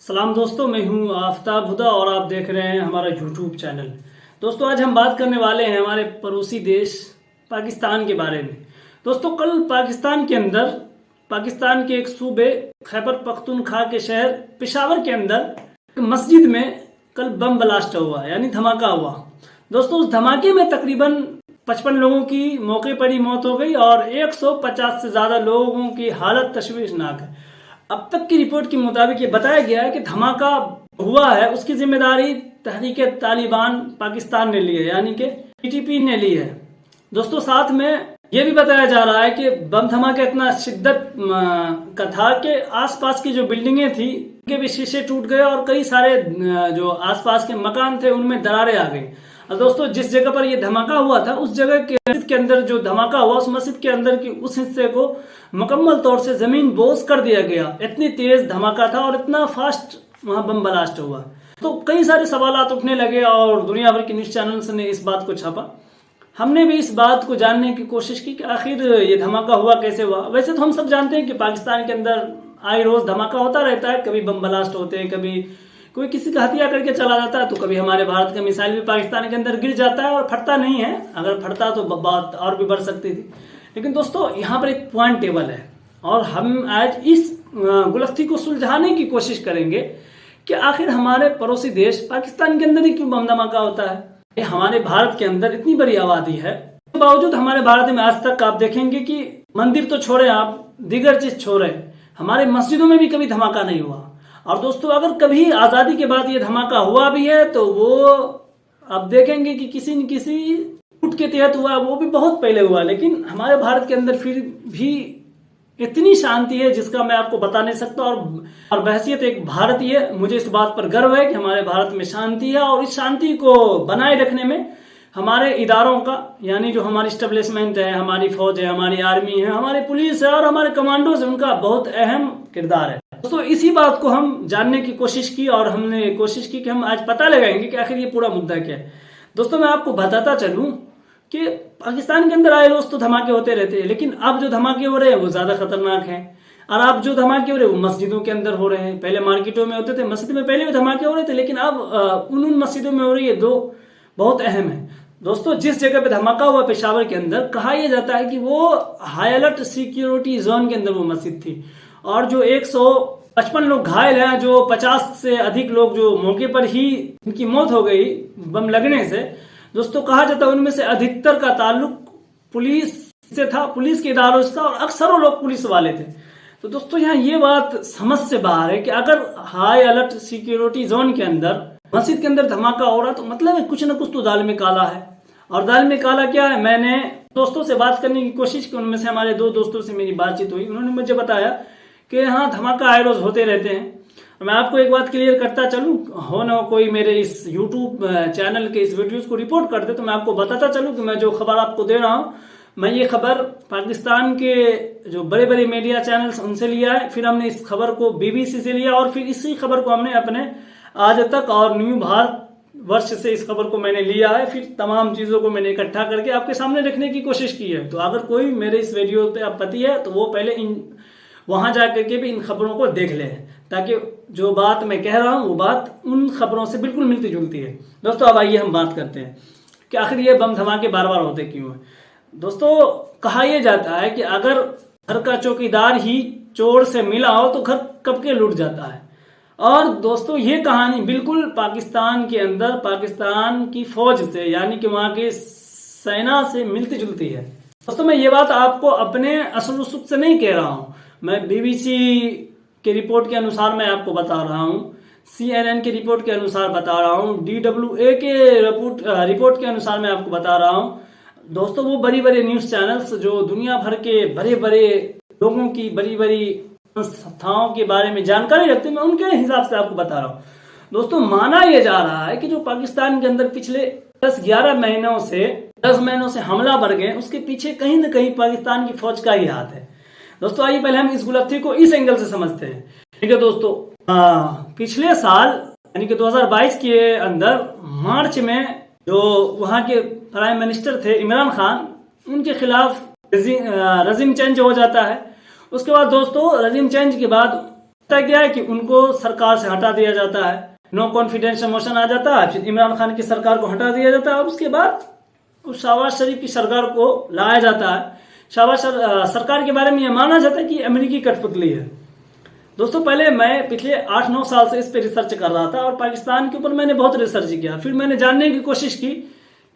सलाम दोस्तों, मैं हूं आफ्ताब हुदा और आप देख रहे हैं हमारा यूट्यूब चैनल। दोस्तों, आज हम बात करने वाले हैं हमारे पड़ोसी देश पाकिस्तान के बारे में। दोस्तों, कल पाकिस्तान के एक सूबे खैबर पख्तूनख्वा के शहर पेशावर के अंदर एक मस्जिद में कल बम ब्लास्ट हुआ, यानी धमाका हुआ। दोस्तों, उस धमाके में तकरीबन 55 लोगों की मौके पर ही मौत हो गई और 150 से ज्यादा लोगों की हालत तशवीशनाक है। अब तक की रिपोर्ट के मुताबिक ये बताया गया है कि धमाका हुआ है उसकी जिम्मेदारी तहरीक तालिबान पाकिस्तान ने ली है, यानी कि पीटीपी ने ली है। दोस्तों, साथ में ये भी बताया जा रहा है कि बम धमाका इतना शिद्दत का था कि आसपास की जो बिल्डिंगें थी उनके भी शीशे टूट गए और कई सारे जो आसपास के मकान थे उनमें दरारें आ गई। और दोस्तों, जिस जगह पर यह धमाका हुआ था उस जगह के मस्जिद के अंदर जो धमाका हुआ उस मस्जिद के अंदर की उस हिस्से को मुकम्मल तौर से जमीन बोस कर दिया गया। इतनी तेज धमाका था और इतना फास्ट वहां बम ब्लास्ट हुआ। तो कई सारे सवाल उठने लगे और दुनिया भर के न्यूज चैनल्स ने इस बात को छापा। हमने भी इस बात को जानने की कोशिश की कि आखिर ये धमाका हुआ कैसे हुआ। वैसे तो हम सब जानते हैं कि पाकिस्तान के अंदर आए रोज धमाका होता रहता है, कभी बम ब्लास्ट होते हैं, कभी कोई किसी का हत्या करके चला जाता है, तो कभी हमारे भारत का मिसाइल भी पाकिस्तान के अंदर गिर जाता है और फटता नहीं है। अगर फटता तो बात और भी बढ़ सकती थी। लेकिन दोस्तों, यहाँ पर एक पॉइंट टेबल है और हम आज इस गुलथी को सुलझाने की कोशिश करेंगे कि आखिर हमारे पड़ोसी देश पाकिस्तान के अंदर ही क्यों बम धमाका होता है। हमारे भारत के अंदर इतनी बड़ी आबादी है, इसके बावजूद हमारे भारत में आज तक आप देखेंगे कि मंदिर तो छोड़े, आप दीगर चीज छोड़े, हमारे मस्जिदों में भी कभी धमाका नहीं हुआ। और दोस्तों, अगर कभी आजादी के बाद ये धमाका हुआ भी है तो वो आप देखेंगे कि किसी न किसी टूट के तहत हुआ, वो भी बहुत पहले हुआ। लेकिन हमारे भारत के अंदर फिर भी इतनी शांति है जिसका मैं आपको बता नहीं सकता। और बहैसियत एक भारतीय मुझे इस बात पर गर्व है कि हमारे भारत में शांति है और इस शांति को बनाए रखने में हमारे इदारों का, यानी जो हमारी स्टेब्लिशमेंट है, हमारी फौज है, हमारी आर्मी है, हमारी पुलिस है और हमारे कमांडोज है, उनका बहुत अहम किरदार है। दोस्तों, इसी बात को हम जानने की कोशिश की और हमने कोशिश की कि हम आज पता लगाएंगे कि आखिर ये पूरा मुद्दा क्या है। दोस्तों, मैं आपको बताता चलूं कि पाकिस्तान के अंदर आए रोज तो धमाके होते रहते हैं, लेकिन अब जो धमाके हो रहे हैं वो ज्यादा खतरनाक हैं। और अब जो धमाके हो रहे हैं वो मस्जिदों के अंदर हो रहे हैं। पहले मार्केटों में होते थे, मस्जिद में पहले भी धमाके हो रहे थे, लेकिन अब उन मस्जिदों में हो रही है। दो बहुत अहम है। दोस्तों, जिस जगह पे धमाका हुआ पेशावर के अंदर, कहा यह जाता है कि वो हाई अलर्ट सिक्योरिटी जोन के अंदर वो मस्जिद थी और जो 155 लोग घायल हैं, जो 50 से अधिक लोग जो मौके पर ही उनकी मौत हो गई बम लगने से। दोस्तों, कहा जाता है उनमें से अधिकतर का ताल्लुक पुलिस से था, पुलिस के इदारों से था और अक्सर लोग पुलिस वाले थे। तो दोस्तों, यहाँ ये बात समझ से बाहर है कि अगर हाई अलर्ट सिक्योरिटी जोन के अंदर मस्जिद के अंदर धमाका हो रहा तो मतलब है कुछ ना कुछ तो दाल में काला है। और दाल में काला क्या है, मैंने दोस्तों से बात करने की कोशिश की। उनमें से हमारे 2 दोस्तों से मेरी बातचीत हुई। उन्होंने मुझे बताया कि हाँ, धमाका आए रोज होते रहते हैं। मैं आपको एक बात क्लियर करता चलूं, हो ना कोई मेरे इस यूट्यूब चैनल के इस वीडियोस को रिपोर्ट कर दे तो मैं आपको बताता चलूं कि मैं जो खबर आपको दे रहा हूं, मैं ये खबर पाकिस्तान के जो बड़े बड़े मीडिया चैनल्स उनसे लिया है। फिर हमने इस खबर को बीबीसी से लिया और फिर इसी खबर को हमने अपने आज तक और न्यू भारत वर्ष से इस खबर को मैंने लिया है। फिर तमाम चीजों को मैंने इकट्ठा करके आपके सामने रखने की कोशिश की है। तो अगर कोई मेरे इस वीडियो पे आपत्ति है तो वो पहले वहां जाकर के भी इन खबरों को देख ले, ताकि जो बात मैं कह रहा हूं वो बात उन खबरों से बिल्कुल मिलती जुलती है। दोस्तों, अब आइए हम बात करते हैं कि आखिर ये बम धमाके बार बार होते क्यों हैं। दोस्तों, कहा यह जाता है कि अगर घर का चौकीदार ही चोर से मिला हो तो घर कब के लूट जाता है। और दोस्तों, ये कहानी बिल्कुल पाकिस्तान के अंदर पाकिस्तान की फौज से, यानी कि वहां के सेना से मिलती जुलती है। दोस्तों, मैं ये बात आपको अपने असल उसुक से नहीं कह रहा हूं, मैं बीबीसी के रिपोर्ट के अनुसार मैं आपको बता रहा हूं, CNN के रिपोर्ट के अनुसार बता रहा हूं, DWA के रिपोर्ट के अनुसार मैं आपको बता रहा हूं। दोस्तों, वो बड़ी बड़ी न्यूज चैनल्स जो दुनिया भर के बड़े बड़े लोगों की बड़ी बड़ी संस्थाओं के बारे में जानकारी रखते हैं, मैं उनके हिसाब से आपको बता रहा हूं। दोस्तों, माना यह जा रहा है कि जो पाकिस्तान के अंदर पिछले 10-11 महीनों से 10 महीनों से हमला बढ़ गए, उसके पीछे कहीं न कहीं पाकिस्तान की फौज का ही हाथ है। दोस्तों, आइए पहले हम इस गुलथी को इस एंगल से समझते हैं। ठीक है दोस्तों, पिछले साल यानी कि 2022 के अंदर मार्च में जो वहां के प्राइम मिनिस्टर थे इमरान खान, उनके खिलाफ रजीम चेंज हो जाता है। उसके बाद दोस्तों, रजीम चेंज के बाद होता क्या है कि उनको सरकार से हटा दिया जाता है, नो कॉन्फिडेंस मोशन आ जाता है, फिर इमरान खान की सरकार को हटा दिया जाता है और उसके बाद उस शहबाज शरीफ की सरकार को लाया जाता है। शहबाज सरकार के बारे में यह माना जाता है कि अमेरिकी कठपुतली है। दोस्तों पहले मैं पिछले 8-9 साल से इस पे रिसर्च कर रहा था और पाकिस्तान के ऊपर मैंने बहुत रिसर्च किया, फिर मैंने जानने की कोशिश की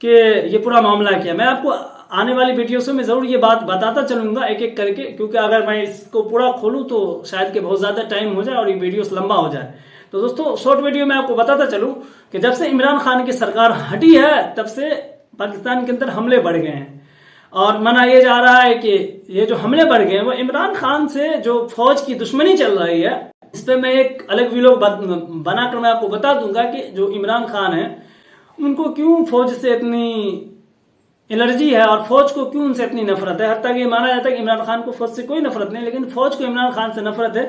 कि ये पूरा मामला क्या है। मैं आपको आने वाली वीडियोस में जरूर ये बात बताता चलूंगा एक एक करके, क्योंकि अगर मैं इसको पूरा खोलूं तो शायद के बहुत ज्यादा टाइम हो जाए और ये वीडियोस लंबा हो जाए। तो दोस्तों शॉर्ट वीडियो में आपको बताता चलूं कि जब से इमरान खान की सरकार हटी है तब से पाकिस्तान के अंदर हमले बढ़ गए हैं और माना यह जा रहा है कि ये जो हमले बढ़ गए हैं वो इमरान खान से जो फौज की दुश्मनी चल रही है, इस पे मैं एक अलग वीडियो बनाकर मैं आपको बता दूंगा कि जो इमरान खान है उनको क्यों फौज से इतनी एलर्जी है और फौज को क्यों उनसे इतनी नफरत है। हत्ता कि माना जाता है कि इमरान खान को फौज से कोई नफरत नहीं, लेकिन फौज को इमरान खान से नफरत है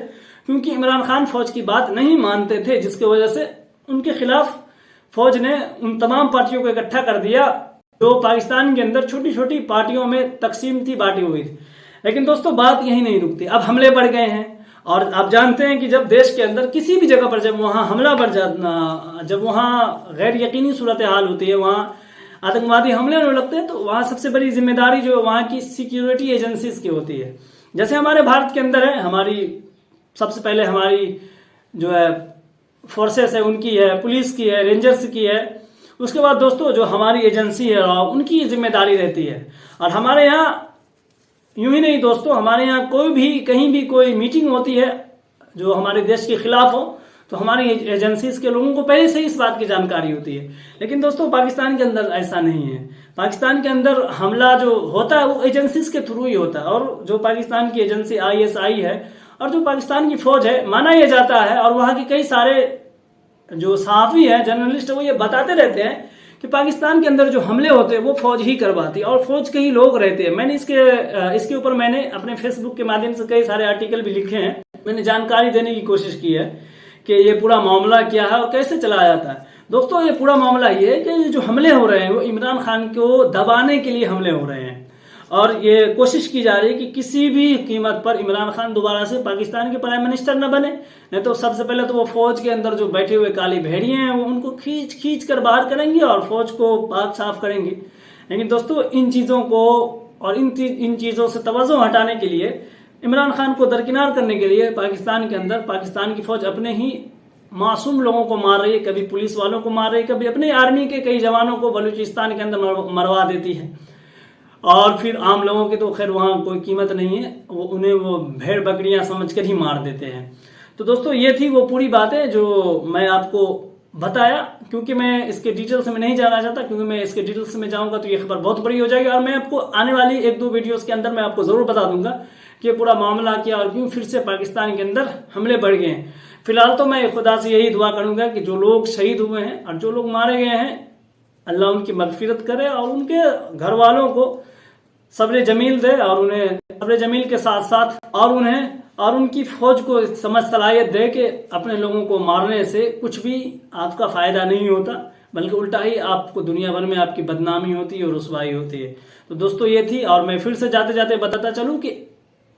क्योंकि इमरान खान फौज की बात नहीं मानते थे, जिसकी वजह से उनके खिलाफ फौज ने उन तमाम पार्टियों को इकट्ठा कर दिया जो पाकिस्तान के अंदर छोटी छोटी पार्टियों में तकसीम थी, बांटी हुई थी। लेकिन दोस्तों बात यही नहीं रुकती, अब हमले बढ़ गए हैं और आप जानते हैं कि जब देश के अंदर किसी भी जगह पर जब वहां हमला बढ़ जाता, जब वहां गैर यकीनी सूरत हाल होती है, वहां आतंकवादी हमले होने लगते हैं, तो वहां सबसे बड़ी जिम्मेदारी जो वहां की सिक्योरिटी एजेंसीज की होती है। जैसे हमारे भारत के अंदर है, हमारी सबसे पहले हमारी जो है फोर्सेस है उनकी है, पुलिस की है, रेंजर्स की है, उसके बाद दोस्तों जो हमारी एजेंसी है उनकी जिम्मेदारी रहती है। और हमारे यहाँ यूं ही नहीं दोस्तों, हमारे यहाँ कोई भी कहीं भी कोई मीटिंग होती है जो हमारे देश के खिलाफ हो तो हमारी एजेंसीज के लोगों को पहले से ही इस बात की जानकारी होती है। लेकिन दोस्तों पाकिस्तान के अंदर ऐसा नहीं है। पाकिस्तान के अंदर हमला जो होता है वो एजेंसीज के थ्रू ही होता है और जो पाकिस्तान की एजेंसी ISI है और जो पाकिस्तान की फौज है, माना यह जाता है और वहां के कई सारे जो सहाफी है, जर्नलिस्ट है, वो ये बताते रहते हैं कि पाकिस्तान के अंदर जो हमले होते हैं वो फौज ही करवाती है और फौज के ही लोग रहते हैं। मैंने इसके ऊपर मैंने अपने फेसबुक के माध्यम से कई सारे आर्टिकल भी लिखे हैं। मैंने जानकारी देने की कोशिश की है कि ये पूरा मामला क्या है और कैसे चलाया जाता है। दोस्तों ये पूरा मामला ये है कि जो हमले हो रहे हैं वो इमरान खान को दबाने के लिए हमले हो रहे हैं और ये कोशिश की जा रही है कि किसी भी कीमत पर इमरान खान दोबारा से पाकिस्तान के प्राइम मिनिस्टर न बने। नहीं तो सबसे पहले तो वो फौज के अंदर जो बैठे हुए काली भेड़िए हैं वो उनको खींच कर बाहर करेंगे और फौज को पाक साफ करेंगे। लेकिन दोस्तों इन चीजों को और इन चीजों से तवज्जो हटाने के लिए, इमरान खान को दरकिनार करने के लिए पाकिस्तान के अंदर पाकिस्तान की फौज अपने ही मासूम लोगों को मार रही है। कभी पुलिस वालों को मार रही है, कभी अपने आर्मी के कई जवानों को बलूचिस्तान के अंदर मरवा देती है और फिर आम लोगों की तो खैर वहां कोई कीमत नहीं है, वो उन्हें वो भेड़ बकरियां समझकर ही मार देते हैं। तो दोस्तों ये थी वो पूरी बातें जो मैं आपको बताया, क्योंकि मैं इसके डिटेल्स में नहीं जाना चाहता, क्योंकि मैं इसके डिटेल्स में जाऊंगा तो ये खबर बहुत बड़ी हो जाएगी और मैं आपको आने वाली 1-2 वीडियोस के अंदर मैं आपको जरूर बता दूंगा कि पूरा मामला क्या और क्यों फिर से पाकिस्तान के अंदर हमले बढ़ गए हैं। फिलहाल तो मैं खुदा से यही दुआ करूंगा कि जो लोग शहीद हुए हैं और जो लोग मारे गए हैं, अल्लाह उनकी मगफिरत करे और उनके घर वालों को सब्र जमील दे और उन्हें सब्र जमील के साथ साथ और उनकी फौज को समझ सलाहियत दे कि अपने लोगों को मारने से कुछ भी आपका फायदा नहीं होता, बल्कि उल्टा ही आपको दुनिया भर में आपकी बदनामी होती है और रुसवाई होती है। तो दोस्तों ये थी, और मैं फिर से जाते जाते बताता चलूं कि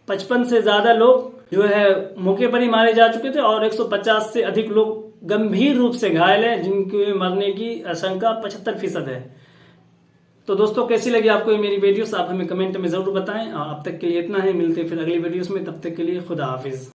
55 से ज्यादा लोग जो है मौके पर ही मारे जा चुके थे और 150 से अधिक लोग गंभीर रूप से घायल हैं, जिनके मरने की आशंका 75% है। तो दोस्तों कैसी लगी आपको ये मेरी वीडियोस, आप हमें कमेंट में जरूर बताएं। अब तक के लिए इतना ही, मिलते हैं फिर अगली वीडियोस में, तब तक के लिए खुदा हाफिज।